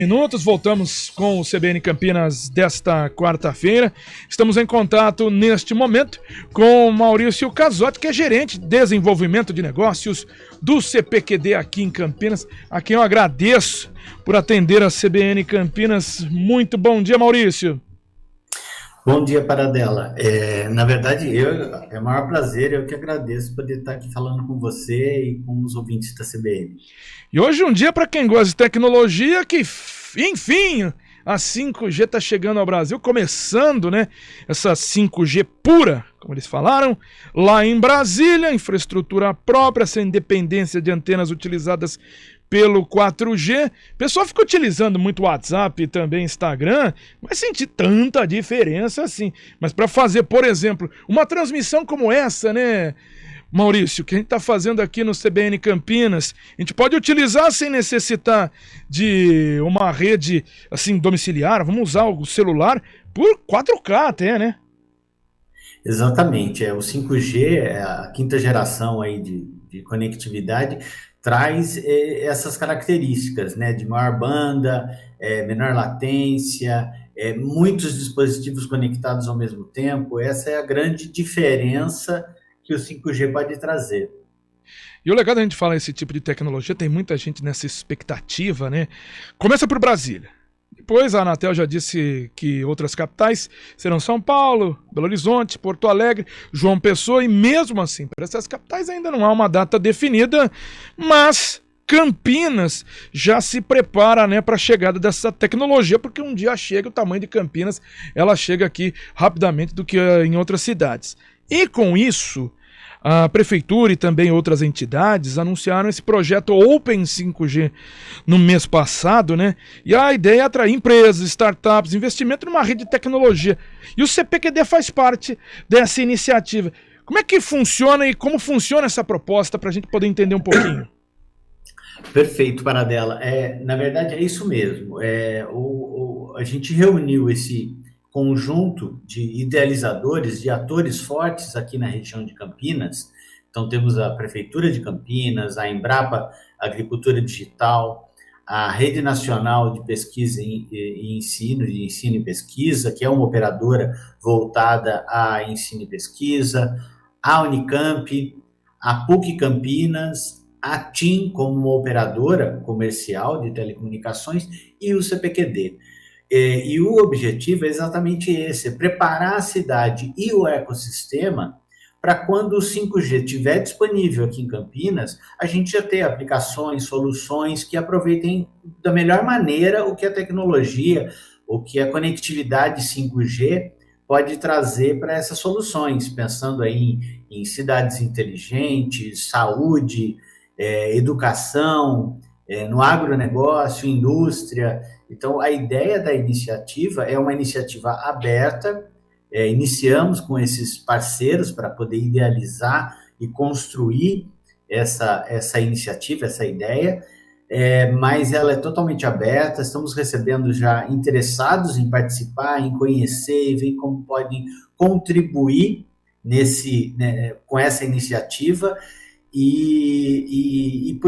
Minutos, voltamos com o CBN Campinas desta quarta-feira. Estamos em contato neste momento com Maurício Casotti, que é gerente de desenvolvimento de negócios do CPQD aqui em Campinas, a quem eu agradeço por atender a CBN Campinas. Muito bom dia, Maurício. Bom dia, Paradela. Na verdade, é o maior prazer, eu que agradeço poder estar aqui falando com você e com os ouvintes da CBN. E hoje um dia para quem gosta de tecnologia, que enfim, a 5G está chegando ao Brasil, começando, né? Essa 5G pura, como eles falaram, lá em Brasília, infraestrutura própria, sem dependência de antenas utilizadas pelo 4G. O pessoal fica utilizando muito WhatsApp e também Instagram, mas sentir tanta diferença assim. Mas para fazer, por exemplo, uma transmissão como essa, né, Maurício, que a gente está fazendo aqui no CBN Campinas, a gente pode utilizar sem necessitar de uma rede assim domiciliar, vamos usar o celular por 4K até, né? Exatamente, o 5G, a quinta geração aí de conectividade, traz essas características, né, de maior banda, menor latência, muitos dispositivos conectados ao mesmo tempo. Essa é a grande diferença que o 5G pode trazer. E o legal da gente falar esse tipo de tecnologia, tem muita gente nessa expectativa, né? Começa por Brasília. Depois a Anatel já disse que outras capitais serão São Paulo, Belo Horizonte, Porto Alegre, João Pessoa, e mesmo assim, para essas capitais ainda não há uma data definida, mas Campinas já se prepara, né, para a chegada dessa tecnologia, porque um dia chega, o tamanho de Campinas, ela chega aqui rapidamente do que em outras cidades. E com isso, a Prefeitura e também outras entidades anunciaram esse projeto Open 5G no mês passado, né? E a ideia é atrair empresas, startups, investimento numa rede de tecnologia. E o CPQD faz parte dessa iniciativa. Como é que funciona e como funciona essa proposta para a gente poder entender um pouquinho? Perfeito, Paradela. Na verdade, é isso mesmo. A gente reuniu esse conjunto de idealizadores, de atores fortes aqui na região de Campinas. Então, temos a Prefeitura de Campinas, a Embrapa Agricultura Digital, a Rede Nacional de Pesquisa e Ensino, de Ensino e Pesquisa, que é uma operadora voltada a ensino e pesquisa, a Unicamp, a PUC Campinas, a TIM como uma operadora comercial de telecomunicações e o CPQD. E o objetivo é exatamente esse, preparar a cidade e o ecossistema para quando o 5G estiver disponível aqui em Campinas, a gente já ter aplicações, soluções que aproveitem da melhor maneira o que a tecnologia, o que a conectividade 5G pode trazer para essas soluções, pensando aí em cidades inteligentes, saúde, educação, no agronegócio, indústria. Então, a ideia da iniciativa é uma iniciativa aberta, iniciamos com esses parceiros para poder idealizar e construir essa iniciativa, essa ideia, mas ela é totalmente aberta, estamos recebendo já interessados em participar, em conhecer e ver como podem contribuir com essa iniciativa. E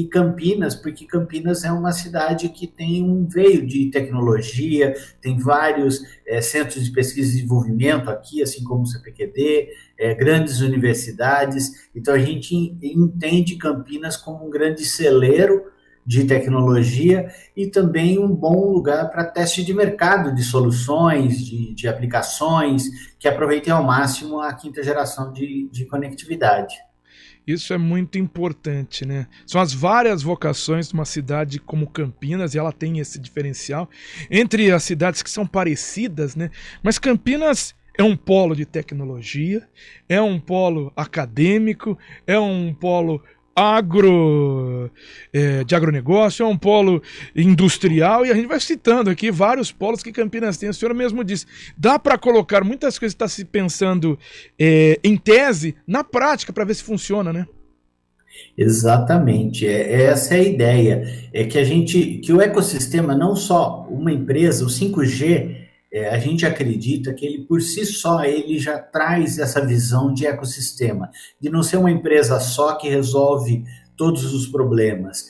Campinas, porque Campinas é uma cidade que tem um veio de tecnologia, tem vários centros de pesquisa e desenvolvimento aqui, assim como o CPQD, grandes universidades. Então a gente entende Campinas como um grande celeiro de tecnologia e também um bom lugar para teste de mercado de soluções, de aplicações que aproveitem ao máximo a quinta geração de conectividade. Isso é muito importante, né? São as várias vocações de uma cidade como Campinas, e ela tem esse diferencial entre as cidades que são parecidas, né? Mas Campinas é um polo de tecnologia, é um polo acadêmico, é um polo de agronegócio, é um polo industrial, e a gente vai citando aqui vários polos que Campinas tem. A senhora mesmo disse, dá para colocar muitas coisas que está se pensando em tese, na prática, para ver se funciona, né? Exatamente, essa é a ideia, que o ecossistema, não só uma empresa, o 5G, a gente acredita que ele por si só, ele já traz essa visão de ecossistema, de não ser uma empresa só que resolve todos os problemas.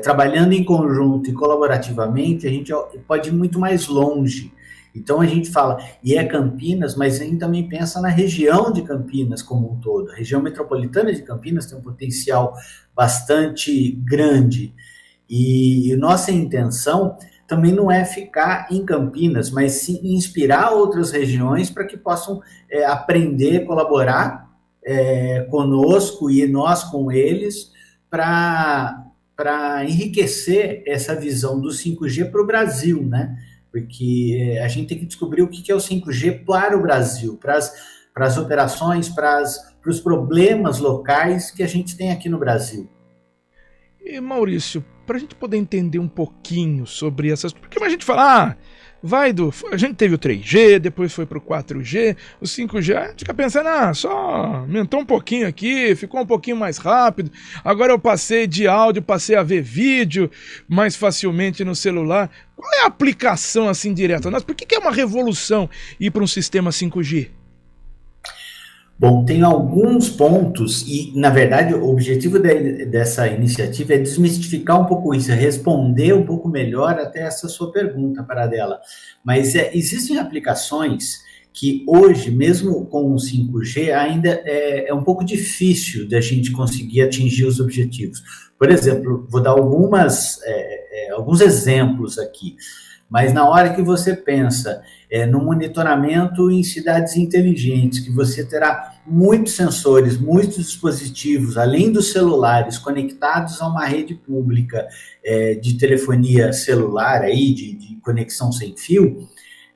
Trabalhando em conjunto e colaborativamente, a gente pode ir muito mais longe. Então a gente fala, e é Campinas, mas a gente também pensa na região de Campinas como um todo. A região metropolitana de Campinas tem um potencial bastante grande. E nossa intenção também não é ficar em Campinas, mas sim inspirar outras regiões para que possam aprender, colaborar conosco e nós com eles para enriquecer essa visão do 5G para o Brasil, né? Porque a gente tem que descobrir o que é o 5G para o Brasil, para as operações, para os problemas locais que a gente tem aqui no Brasil. E Maurício, para a gente poder entender um pouquinho sobre essas... Porque a gente fala, a gente teve o 3G, depois foi para o 4G, o 5G, a gente fica pensando, só aumentou um pouquinho aqui, ficou um pouquinho mais rápido, agora eu passei de áudio, passei a ver vídeo mais facilmente no celular. Qual é a aplicação assim direta? Por que é uma revolução ir para um sistema 5G? Bom, tem alguns pontos e, na verdade, o objetivo dessa iniciativa é desmistificar um pouco isso, é responder um pouco melhor até essa sua pergunta, Paradela. Mas existem aplicações que hoje, mesmo com o 5G, ainda é um pouco difícil da gente conseguir atingir os objetivos. Por exemplo, vou dar alguns exemplos aqui. Mas na hora que você pensa no monitoramento em cidades inteligentes, que você terá muitos sensores, muitos dispositivos, além dos celulares, conectados a uma rede pública de telefonia celular, aí, de conexão sem fio,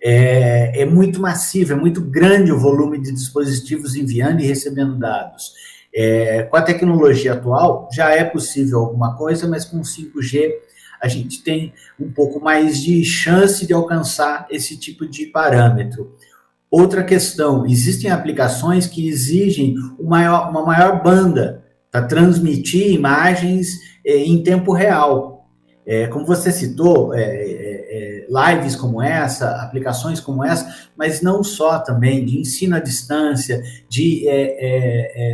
é muito massivo, é muito grande o volume de dispositivos enviando e recebendo dados. Com a tecnologia atual, já é possível alguma coisa, mas com 5G a gente tem um pouco mais de chance de alcançar esse tipo de parâmetro. Outra questão, existem aplicações que exigem uma maior banda para transmitir imagens em tempo real. Como você citou, lives como essa, aplicações como essa, mas não só também, de ensino à distância, de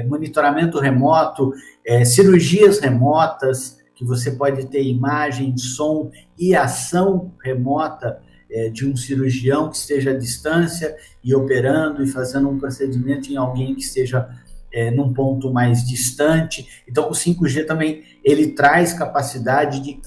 monitoramento remoto, cirurgias remotas, que você pode ter imagem, som e ação remota de um cirurgião que esteja à distância e operando e fazendo um procedimento em alguém que esteja num ponto mais distante. Então, o 5G também, ele traz capacidade de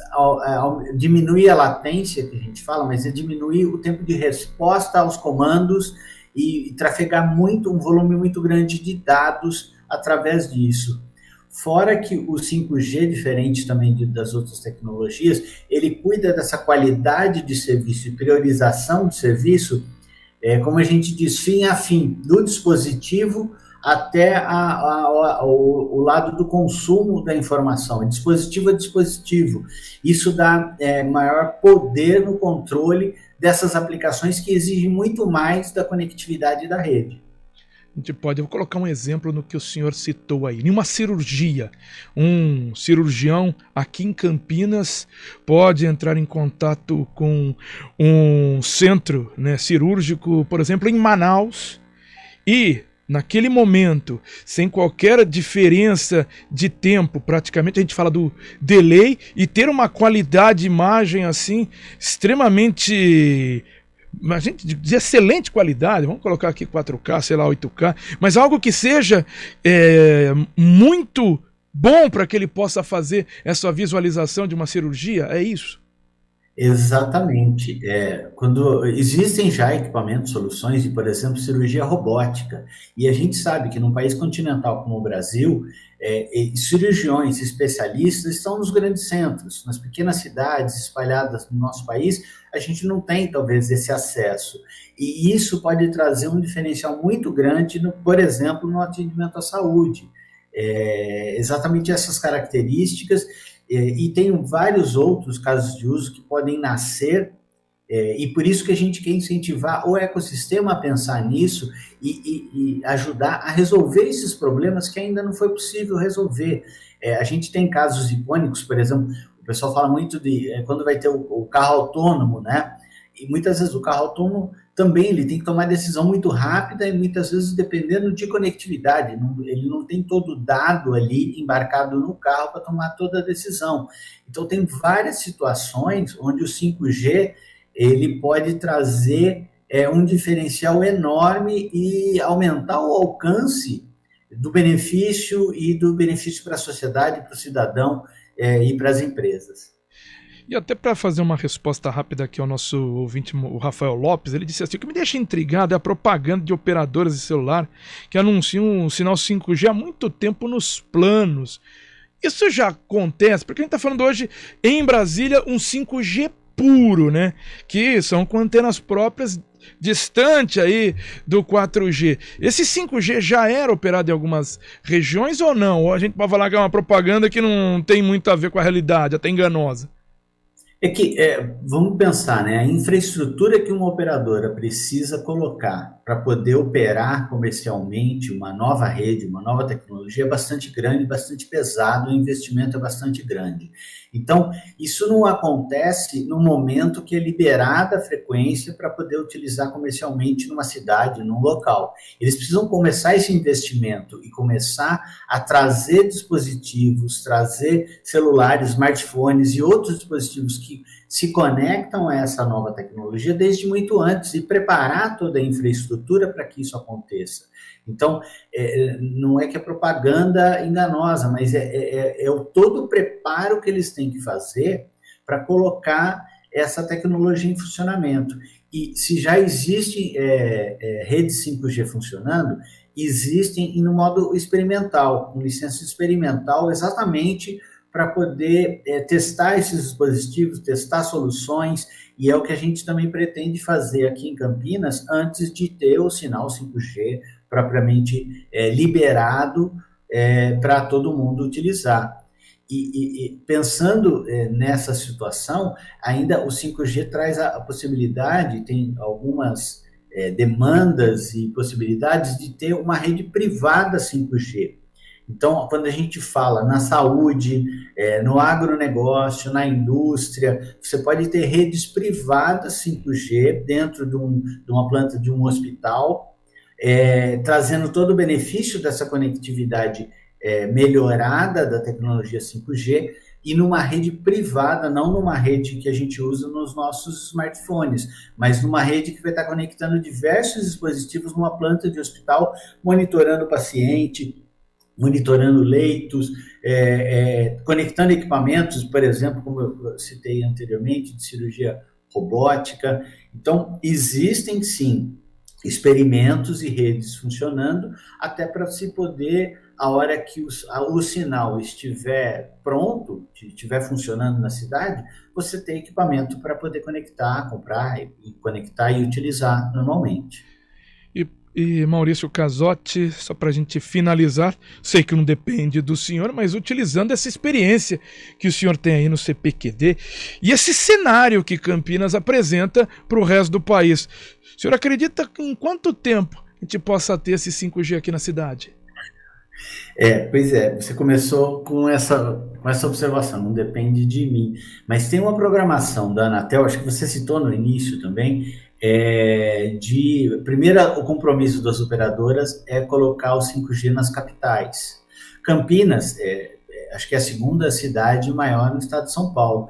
diminuir a latência, que a gente fala, mas é diminuir o tempo de resposta aos comandos e trafegar um volume muito grande de dados através disso. Fora que o 5G, diferente também das outras tecnologias, ele cuida dessa qualidade de serviço e priorização de serviço, como a gente diz, fim a fim, do dispositivo até o lado do consumo da informação, dispositivo a dispositivo. Isso dá maior poder no controle dessas aplicações que exigem muito mais da conectividade da rede. Eu vou colocar um exemplo no que o senhor citou aí. Em uma cirurgia, um cirurgião aqui em Campinas pode entrar em contato com um centro, cirúrgico, por exemplo, em Manaus, e naquele momento, sem qualquer diferença de tempo, praticamente a gente fala do delay, e ter uma qualidade de imagem assim extremamente, a gente de excelente qualidade, vamos colocar aqui 4K, sei lá, 8K, mas algo que seja muito bom para que ele possa fazer essa visualização de uma cirurgia, é isso? Exatamente. Quando existem já equipamentos, soluções de, por exemplo, cirurgia robótica, e a gente sabe que num país continental como o Brasil, cirurgiões especialistas estão nos grandes centros, nas pequenas cidades espalhadas no nosso país, a gente não tem, talvez, esse acesso. E isso pode trazer um diferencial muito grande, por exemplo, no atendimento à saúde. Exatamente essas características, e tem vários outros casos de uso que podem nascer, e por isso que a gente quer incentivar o ecossistema a pensar nisso e ajudar a resolver esses problemas que ainda não foi possível resolver. A gente tem casos icônicos, por exemplo, o pessoal fala muito de quando vai ter o carro autônomo, né? E muitas vezes o carro autônomo também ele tem que tomar decisão muito rápida e muitas vezes dependendo de conectividade. Ele não tem todo o dado ali embarcado no carro para tomar toda a decisão. Então tem várias situações onde o 5G ele pode trazer um diferencial enorme e aumentar o alcance do benefício e do benefício para a sociedade, para o cidadão e para as empresas. E até para fazer uma resposta rápida aqui ao nosso ouvinte, o Rafael Lopes, ele disse assim: o que me deixa intrigado é a propaganda de operadoras de celular que anunciam um sinal 5G há muito tempo nos planos. Isso já acontece, porque a gente está falando hoje em Brasília um 5G puro, né? Que são com antenas próprias distante aí do 4G. Esse 5G já era operado em algumas regiões ou não? Ou a gente pode falar que é uma propaganda que não tem muito a ver com a realidade, até enganosa? É que, vamos pensar, né? A infraestrutura que uma operadora precisa colocar para poder operar comercialmente uma nova rede, uma nova tecnologia é bastante grande, bastante pesado, o investimento é bastante grande. Então, isso não acontece no momento que é liberada a frequência para poder utilizar comercialmente numa cidade, num local. Eles precisam começar esse investimento e começar a trazer dispositivos, trazer celulares, smartphones e outros dispositivos que se conectam a essa nova tecnologia desde muito antes e preparar toda a infraestrutura para que isso aconteça. Então, não é que é propaganda enganosa, mas todo o preparo que eles têm que fazer para colocar essa tecnologia em funcionamento. E se já existem redes 5G funcionando, existem no modo experimental, com licença experimental, exatamente para poder testar esses dispositivos, testar soluções, e é o que a gente também pretende fazer aqui em Campinas antes de ter o sinal 5G propriamente liberado para todo mundo utilizar. E pensando nessa situação, ainda o 5G traz a possibilidade, tem algumas demandas e possibilidades de ter uma rede privada 5G. Então, quando a gente fala na saúde, no agronegócio, na indústria, você pode ter redes privadas 5G dentro de uma planta de um hospital, trazendo todo o benefício dessa conectividade melhorada da tecnologia 5G e numa rede privada, não numa rede que a gente usa nos nossos smartphones, mas numa rede que vai estar conectando diversos dispositivos numa planta de hospital, monitorando o paciente, monitorando leitos, conectando equipamentos, por exemplo, como eu citei anteriormente, de cirurgia robótica. Então, existem sim experimentos e redes funcionando, até para se poder, a hora que o sinal estiver pronto, estiver funcionando na cidade, você tem equipamento para poder conectar, comprar e conectar e utilizar normalmente. E Maurício Casotti, só para a gente finalizar, sei que não depende do senhor, mas utilizando essa experiência que o senhor tem aí no CPQD e esse cenário que Campinas apresenta para o resto do país, o senhor acredita que em quanto tempo a gente possa ter esse 5G aqui na cidade? Pois é, você começou com essa observação, não depende de mim, mas tem uma programação da Anatel, acho que você citou no início também, primeiro, o compromisso das operadoras é colocar o 5G nas capitais. Campinas, acho que é a segunda cidade maior no estado de São Paulo.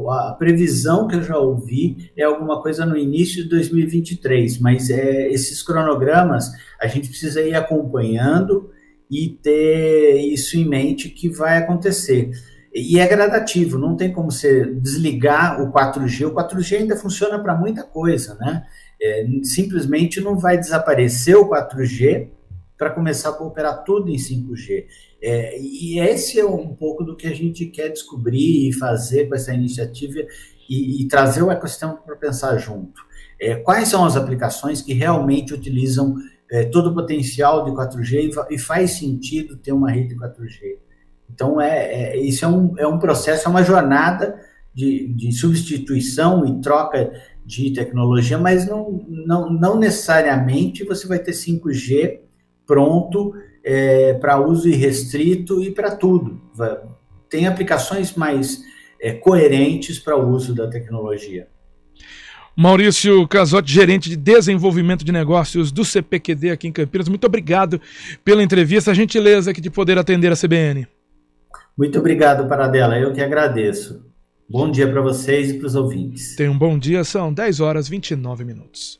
A previsão que eu já ouvi é alguma coisa no início de 2023, mas esses cronogramas a gente precisa ir acompanhando e ter isso em mente que vai acontecer. E é gradativo, não tem como você desligar o 4G. O 4G ainda funciona para muita coisa, né? Simplesmente não vai desaparecer o 4G para começar a operar tudo em 5G. E esse é um pouco do que a gente quer descobrir e fazer com essa iniciativa e trazer o ecossistema para pensar junto. Quais são as aplicações que realmente utilizam todo o potencial de 4G e faz sentido ter uma rede 4G? Então, isso é um processo, é uma jornada de substituição e troca de tecnologia, mas não necessariamente você vai ter 5G pronto para uso irrestrito e para tudo. Tem aplicações mais coerentes para o uso da tecnologia. Maurício Casotti, gerente de desenvolvimento de negócios do CPQD aqui em Campinas. Muito obrigado pela entrevista, a gentileza aqui de poder atender a CBN. Muito obrigado, Paradela. Eu que agradeço. Bom dia para vocês e para os ouvintes. Tenham um bom dia, são 10 horas e 29 minutos.